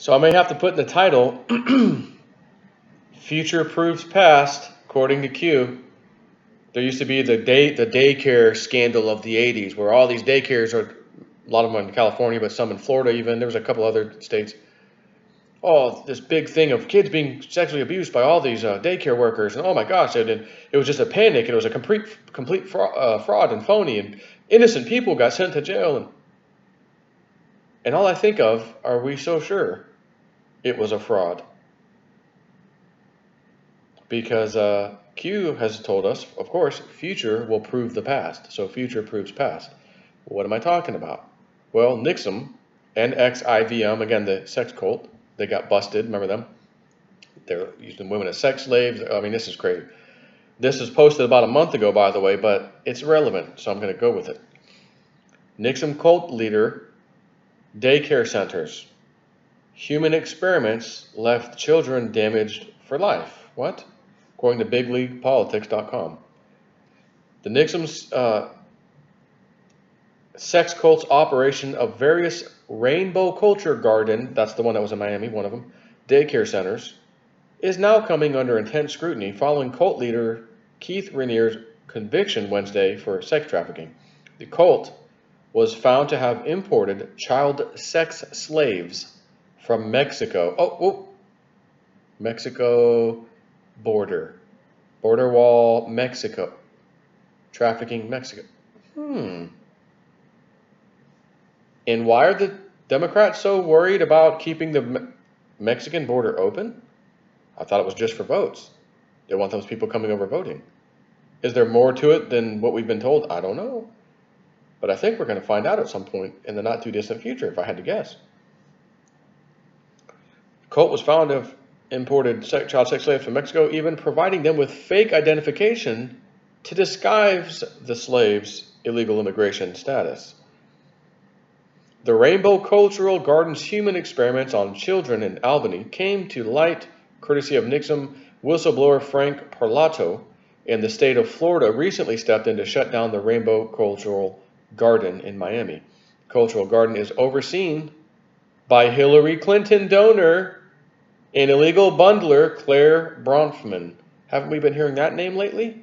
So I may have to put in the title, Future Proves Past, according to Q. There used to be the daycare scandal of the 80s, where all these daycares are, a lot of them in California, but some in Florida even. There was a couple other states. Oh, this big thing of kids being sexually abused by all these daycare workers, and oh my gosh, it was just a panic, and it was a complete fraud and phony, and innocent people got sent to jail, and all I think of, are we so sure it was a fraud? Because Q has told us, of course, future will prove the past. So future proves past. What am I talking about? Well, NXIVM, again, the sex cult, they got busted. Remember them? They're using women as sex slaves. I mean, this is crazy. This was posted about a month ago, by the way, but it's relevant, so I'm going to go with it. NXIVM cult leader, daycare centers. Human experiments left children damaged for life. What? According to bigleaguepolitics.com. The NXIVM's sex cult's operation of various rainbow culture garden, that's the one that was in Miami, one of them, daycare centers, is now coming under intense scrutiny following cult leader Keith Rainier's conviction Wednesday for sex trafficking. The cult was found to have imported child sex slaves from Mexico. Mexico border wall, Mexico. Trafficking, Mexico. And why are the Democrats so worried about keeping the Mexican border open? I thought it was just for votes. They want those people coming over voting. Is there more to it than what we've been told? I don't know. But I think we're going to find out at some point in the not too distant future, if I had to guess. The cult was found to have imported child sex slaves from Mexico, even providing them with fake identification to disguise the slaves' illegal immigration status. The Rainbow Cultural Garden's human experiments on children in Albany came to light courtesy of NXIVM whistleblower Frank Parlato, and the state of Florida recently stepped in to shut down the Rainbow Cultural Garden in Miami. The Cultural Garden is overseen by Hillary Clinton donor and illegal bundler Claire Bronfman. Haven't we been hearing that name lately?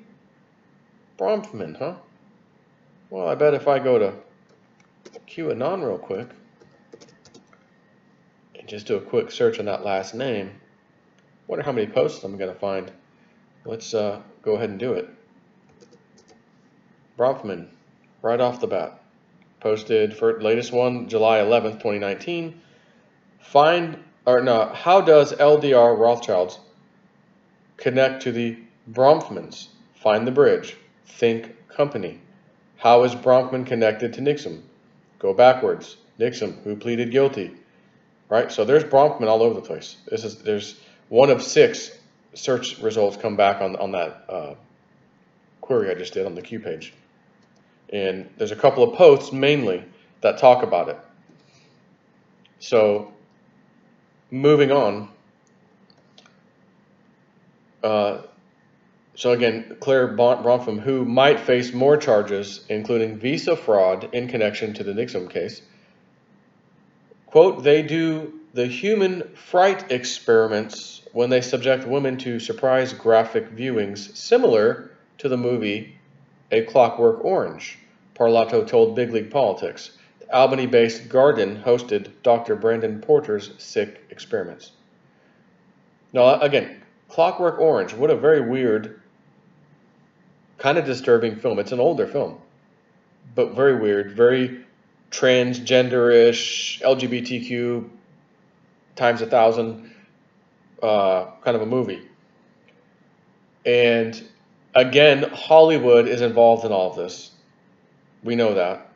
Bronfman, huh? Well, I bet if I go to QAnon real quick and just do a quick search on that last name, wonder how many posts I'm going to find. Let's go ahead and do it. Bronfman, right off the bat, posted for latest one, July 11th, 2019. How does LDR Rothschilds connect to the Bronfmans? Find the bridge. Think company. How is Bronfman connected to NXIVM? Go backwards. NXIVM, who pleaded guilty. Right? So there's Bronfman all over the place. There's one of 6 search results come back on that query I just did on the Q page. And there's a couple of posts mainly that talk about it. So moving on. So again, Claire Bronfman, who might face more charges, including visa fraud in connection to the NXIVM case. Quote, they do the human fright experiments when they subject women to surprise graphic viewings similar to the movie A Clockwork Orange, Parlato told Big League Politics. The Albany-based Garden hosted Dr. Brandon Porter's sick experiments. Now, again, Clockwork Orange, what a very weird, kind of disturbing film. It's an older film, but very weird, very transgender-ish, LGBTQ times 1,000 kind of a movie. And again, Hollywood is involved in all of this. We know that.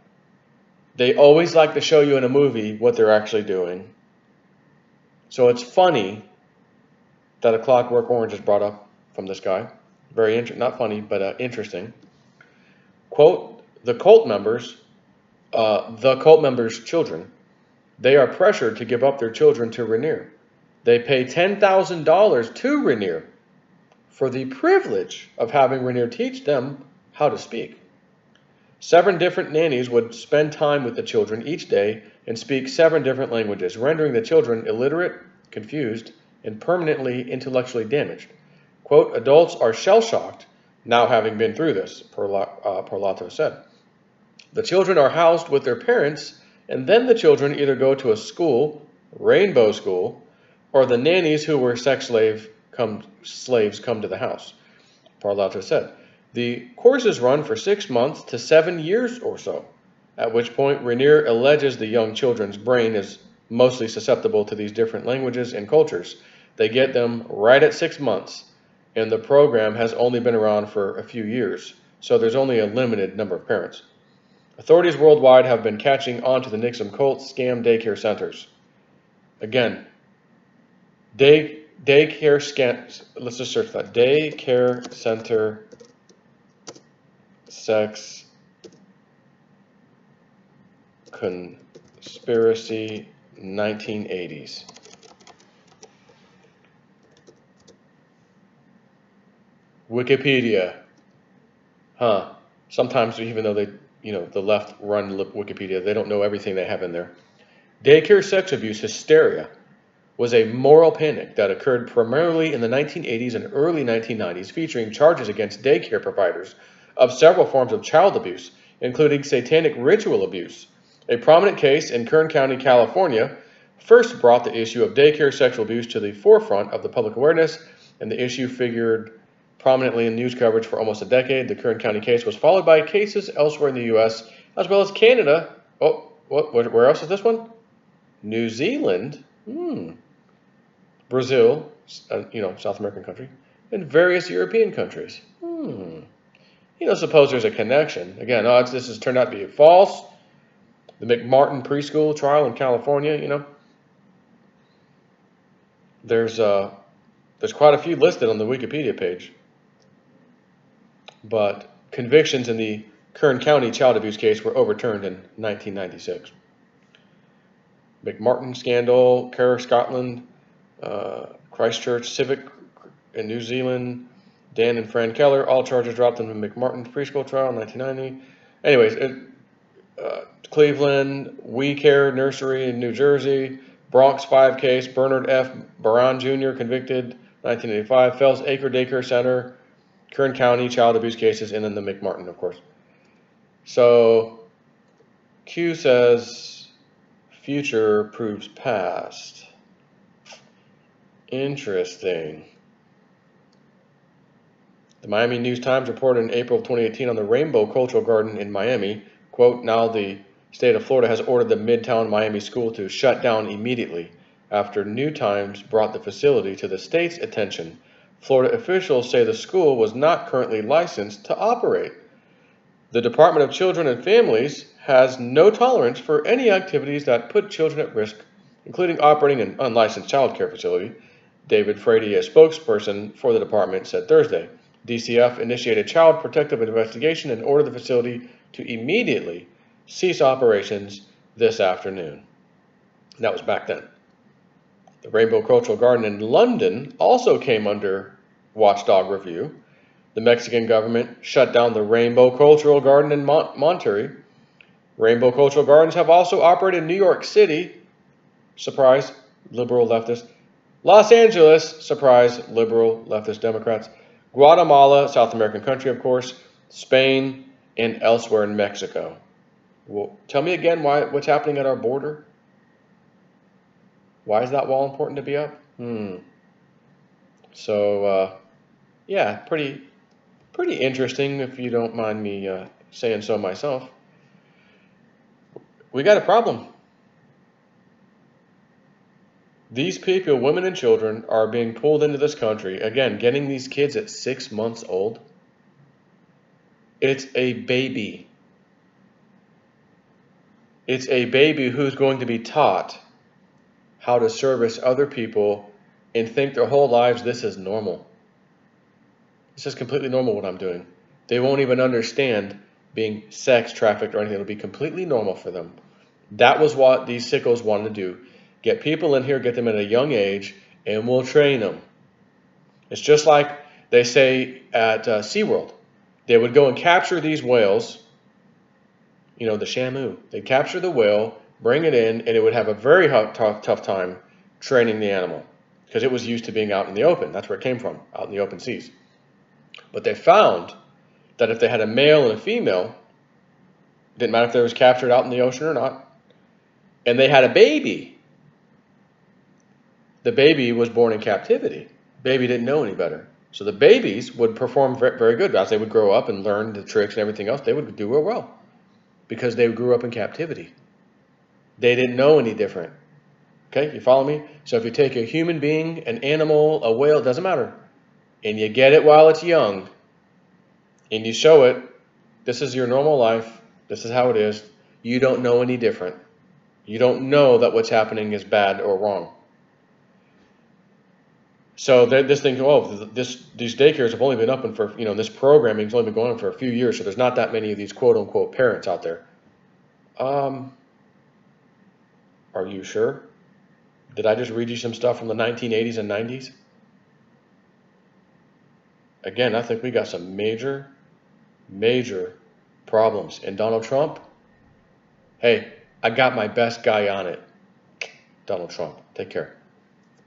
They always like to show you in a movie what they're actually doing. So it's funny that A Clockwork Orange is brought up from this guy. Very not funny, but interesting. Quote, the cult members' children, they are pressured to give up their children to Rainier. They pay $10,000 to Rainier for the privilege of having Rainier teach them how to speak. 7 different nannies would spend time with the children each day and speak 7 different languages, rendering the children illiterate, confused, and permanently intellectually damaged. Quote, adults are shell-shocked now having been through this, Parlato said. The children are housed with their parents, and then the children either go to a school, rainbow school, or the nannies who were sex slaves come to the house, Parlato said. The courses run for 6 months to 7 years or so, at which point Rainier alleges the young children's brain is mostly susceptible to these different languages and cultures. They get them right at 6 months, and the program has only been around for a few years, so there's only a limited number of parents. Authorities worldwide have been catching on to the NXIVM cult scam daycare centers. Again, daycare scam, let's just search that. Daycare center sex conspiracy 1980s. Wikipedia. Sometimes even though the left run Wikipedia, they don't know everything they have in there. Daycare sex abuse hysteria was a moral panic that occurred primarily in the 1980s and early 1990s, featuring charges against daycare providers of several forms of child abuse, including satanic ritual abuse. A prominent case in Kern County, California, first brought the issue of daycare sexual abuse to the forefront of the public awareness, and the issue figured prominently in news coverage for almost a decade. The Kern County case was followed by cases elsewhere in the U.S. as well as Canada. Where else is this one? New Zealand, Brazil, South American country, and various European countries. Suppose there's a connection. Again, this has turned out to be false. The McMartin preschool trial in California, there's quite a few listed on the Wikipedia page. But convictions in the Kern County child abuse case were overturned in 1996. McMartin scandal, Kerr, Scotland, Christchurch Civic in New Zealand, Dan and Fran Keller, all charges dropped in the McMartin preschool trial in 1990. Anyways, Cleveland, We Care Nursery in New Jersey, Bronx 5 case, Bernard F. Baran Jr. convicted, 1985, Fells Acre Daycare Center, Kern County child abuse cases, and then the McMartin, of course. So Q says future proves past. Interesting. The Miami News-Times reported in April of 2018 on the Rainbow Cultural Garden in Miami, quote, now the state of Florida has ordered the Midtown Miami school to shut down immediately after New Times brought the facility to the state's attention. Florida officials say the school was not currently licensed to operate. The Department of Children and Families has no tolerance for any activities that put children at risk, including operating an unlicensed child care facility, David Frady, a spokesperson for the department, said Thursday. DCF initiated child protective investigation and ordered the facility to immediately cease operations this afternoon. That was back then. The Rainbow Cultural Garden in London also came under watchdog review. The Mexican government shut down the Rainbow Cultural Garden in Monterrey. Rainbow Cultural Gardens have also operated in New York City, surprise, liberal leftist. Los Angeles, surprise, liberal leftist Democrats. Guatemala, South American country, of course. Spain, and elsewhere in Mexico. Well, tell me again what's happening at our border? Why is that wall important to be up? So, yeah, pretty interesting, if you don't mind me saying so myself. We got a problem. These people, women and children, are being pulled into this country. Again, getting these kids at 6 months old. It's a baby. It's a baby who's going to be taught how to service other people and think their whole lives this is normal. This is completely normal what I'm doing. They won't even understand being sex trafficked or anything. It'll be completely normal for them. That was what these sickos wanted to do. Get people in here, get them at a young age, and we'll train them. It's just like they say at SeaWorld. They would go and capture these whales, you know, the Shamu. They'd capture the whale, bring it in, and it would have a very tough time training the animal because it was used to being out in the open. That's where it came from, out in the open seas. But they found that if they had a male and a female, it didn't matter if they was captured out in the ocean or not, and they had a baby, the baby was born in captivity. Baby didn't know any better. So the babies would perform very good. As they would grow up and learn the tricks and everything else, they would do real well because they grew up in captivity. They didn't know any different. Okay, you follow me? So if you take a human being, an animal, a whale, it doesn't matter, and you get it while it's young, and you show it, this is your normal life, this is how it is, you don't know any different. You don't know that what's happening is bad or wrong. So this thing, oh, these daycares have only been open for, you know, this programming has only been going on for a few years, so there's not that many of these quote unquote parents out there. Are you sure? Did I just read you some stuff from the 1980s and 90s? Again, I think we got some major problems. And Donald Trump, hey, I got my best guy on it. Donald Trump. Take care.